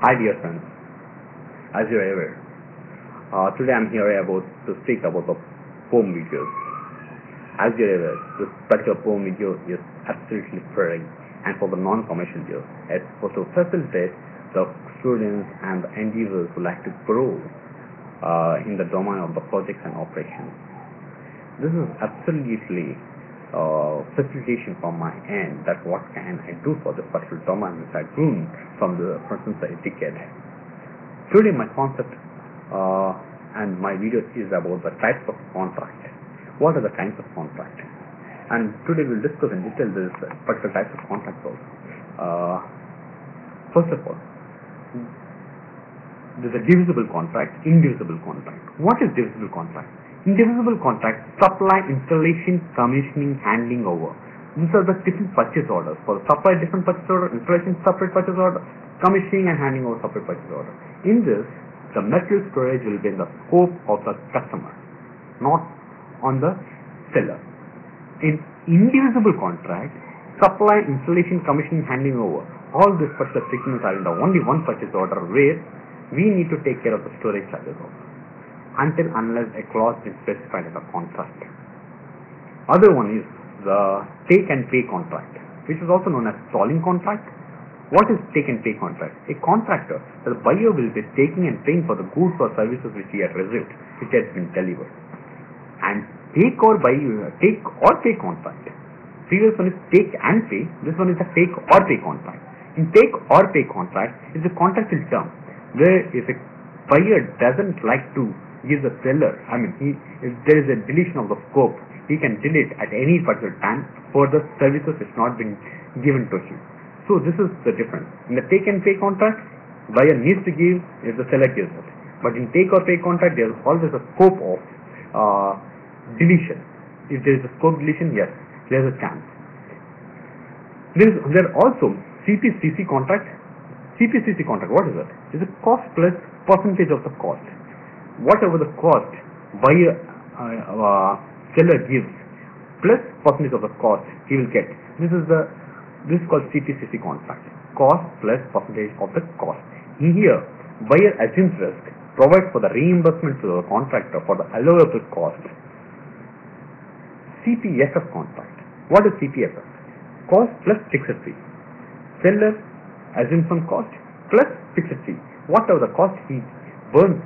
Hi dear friends, as you are aware, today I am here to speak about the poem videos. As you are aware, this particular poem video is absolutely free and for the non-commercial use. It's supposed to facilitate the students and the end users who like to grow in the domain of the projects and operations. This is absolutely facilitation from my end, that what can I do for this particular domain which I've grown since a decade. Today my concept and my video is about the types of contract. What are the kinds of contract? And today we'll discuss in detail this particular types of contract also. First of all, there's a divisible contract, indivisible contract. What is divisible contract? Indivisible contract: supply, installation, commissioning, handing over. These are the different purchase orders. For supply, different purchase order; installation, separate purchase order; commissioning and handing over, separate purchase order. In this, the material storage will be in the scope of the customer, not on the seller. In indivisible contract, supply, installation, commissioning, handing over, all these particular segments are in the only one purchase order, where we need to take care of the storage charges also, unless a clause is specified in the contract. Other one is the take and pay contract, which is also known as tolling contract. What is take and pay contract? A contractor, the buyer, will be taking and paying for the goods or services which he has received, which has been delivered. And take or pay contract. Previous one is take and pay. This one is the take or pay contract. In take or pay contract, it's a contractual term where if a buyer doesn't like to give the seller, if there is a deletion of the scope, he can delete at any particular time for the services which not been given to him. So this is the difference. In the take and pay contract, buyer needs to give if the seller gives it. But in take or pay contract, there is always a scope of deletion. If there is a scope deletion, yes, there is a chance. There are also CPCC contract. CPCC contract, what is it? It's a cost plus percentage of the cost. Whatever the cost seller gives plus percentage of the cost he will get. This is called CPCC contract. Cost plus percentage of the cost. Here, buyer assumes risk, provides for the reimbursement to the contractor for the allowable cost. CPFF contract. What is CPFF? Cost plus fixed fee. Seller assumes some cost plus fixed fee. Whatever the cost he burns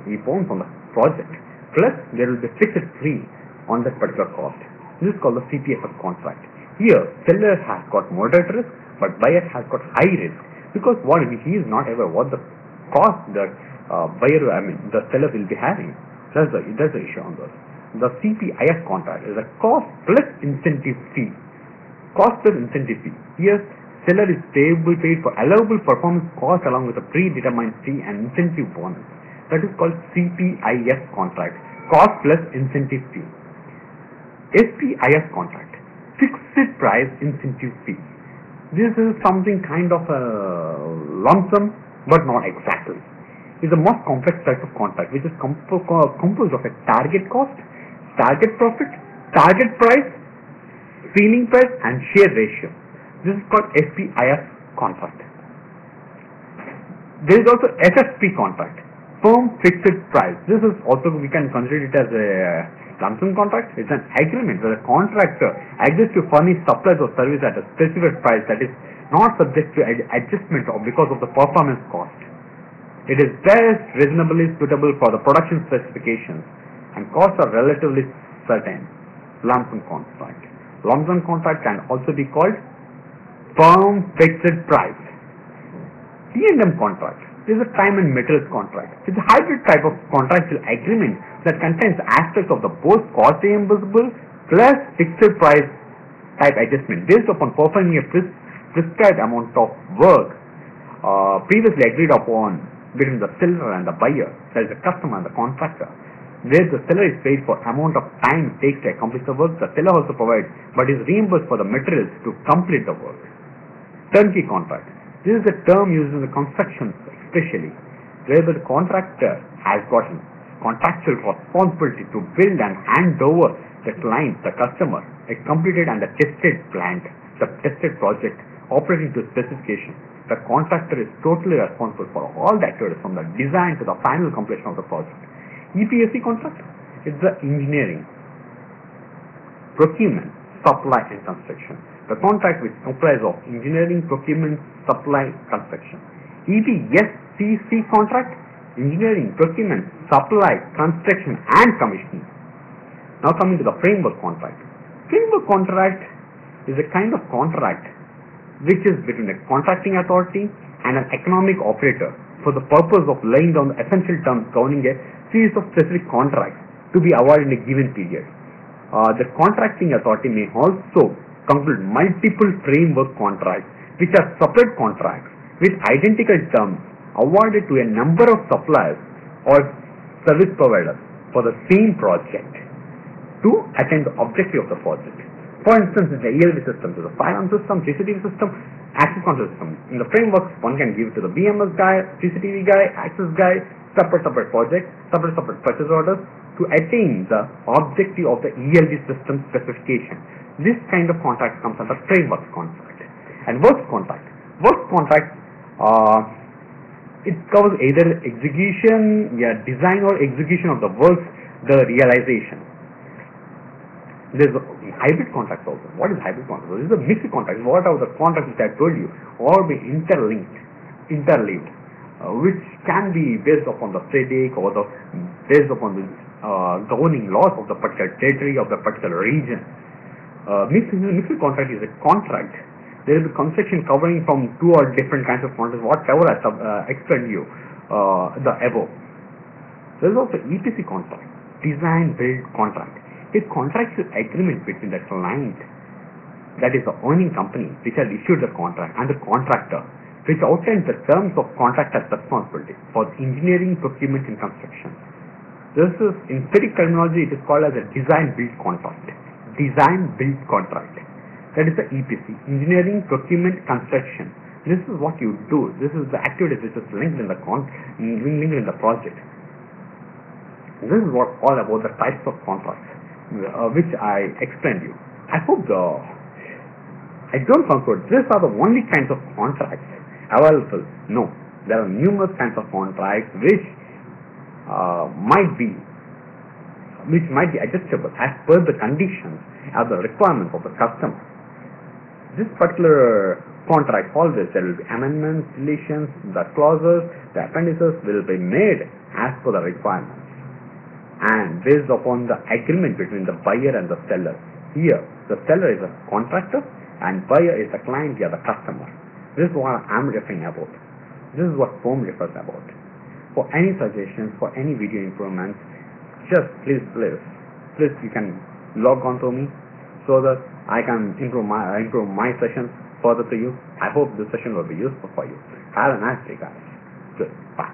on the project, plus there will be fixed fee on that particular cost. This is called the CPFF contract. Here, seller has got moderate risk, but buyer has got high risk, because he is not aware what the cost that the seller will be having. That's the issue on this. The CPIF contract is a cost plus incentive fee. Cost plus incentive fee. Here, seller is paid for allowable performance cost along with a predetermined fee and incentive bonus. That is called CPIF contract. Cost plus incentive fee. SPIF contract. Fixed price incentive fee. This is something kind of a lump sum, but not exactly. It's the most complex type of contract, which is composed of a target cost, target profit, target price, ceiling price, and share ratio. This is called SPIF contract. There is also FFP contract, firm fixed price. This is also, we can consider it as a lump sum contract. It's an agreement where the contractor agrees to furnish supplies or service at a specific price that is not subject to adjustment because of the performance cost. It is best reasonably suitable for the production specifications, and costs are relatively certain. Lump sum contract. Lump sum contract can also be called firm fixed price. T&M contract is a time and materials contract. It's a hybrid type of contractual agreement that contains aspects of the both cost reimbursable plus fixed price type adjustment based upon performing a prescribed amount of work previously agreed upon between the seller and the buyer, that is the customer and the contractor. Where the seller is paid for amount of time it takes to accomplish the work, the seller also provides but is reimbursed for the materials to complete the work. Turnkey contract. This is a term used in the construction especially, where the contractor has got contractual responsibility to build and hand over the client, the customer, a completed and a tested plant, the tested project operating to specification. the contractor is totally responsible for all the activities from the design to the final completion of the project. EPC contract is the engineering, procurement, supply and construction. The contract which comprises of engineering, procurement, supply, construction. EPSCC contract, engineering, procurement, supply, construction and commissioning. Now coming to the framework contract. Framework contract is a kind of contract which is between a contracting authority and an economic operator for the purpose of laying down the essential terms governing a series of specific contracts to be awarded in a given period. The contracting authority may also conclude multiple framework contracts, which are separate contracts with identical terms awarded to a number of suppliers or service providers for the same project to attain the objective of the project. For instance, in the ELD system, to the fire alarm system, CCTV system, access control system. In the frameworks, one can give it to the BMS guy, CCTV guy, access guy, separate projects, separate purchase orders to attain the objective of the ELD system specification. This kind of contract comes under framework contract. And works contract. Works contract, it covers either execution, design or execution of the works, the realization. There's a hybrid contract also. What is hybrid contract? This is a mixed contract. What are the contracts which I told you? All be interleaved, which can be based upon the static or based upon the governing laws of the particular territory of the particular region. Mixed contract is a contract. There is a construction covering from two or different kinds of contracts, whatever I explained you the above. There is also EPC contract, design build contract. A contractual agreement between the client, that is the owning company, which has issued the contract, and the contractor, which outlines the terms of contractor's responsibility for engineering, procurement, and construction. This is, in specific terminology, it is called as a design-build contract. Design-build contract. That is the EPC, engineering, procurement, construction. This is what you do. This is the activities which is linked in the project. This is what all about the types of contracts, which I explained you. I hope I don't conclude these are the only kinds of contracts available. No, there are numerous kinds of contracts which might be adjustable as per the conditions and the requirements of the customer. This particular contract, always there will be amendments, deletions, the clauses, the appendices will be made as per the requirements and based upon the agreement between the buyer and the seller. Here, the seller is a contractor and buyer is the client, the customer. This is what I am referring about. This is what FOAM refers about. For any suggestions, for any video improvements, just please you can log on to me so that I can improve my sessions further to you. I hope this session will be useful for you. Have a nice day, guys. Good. Bye.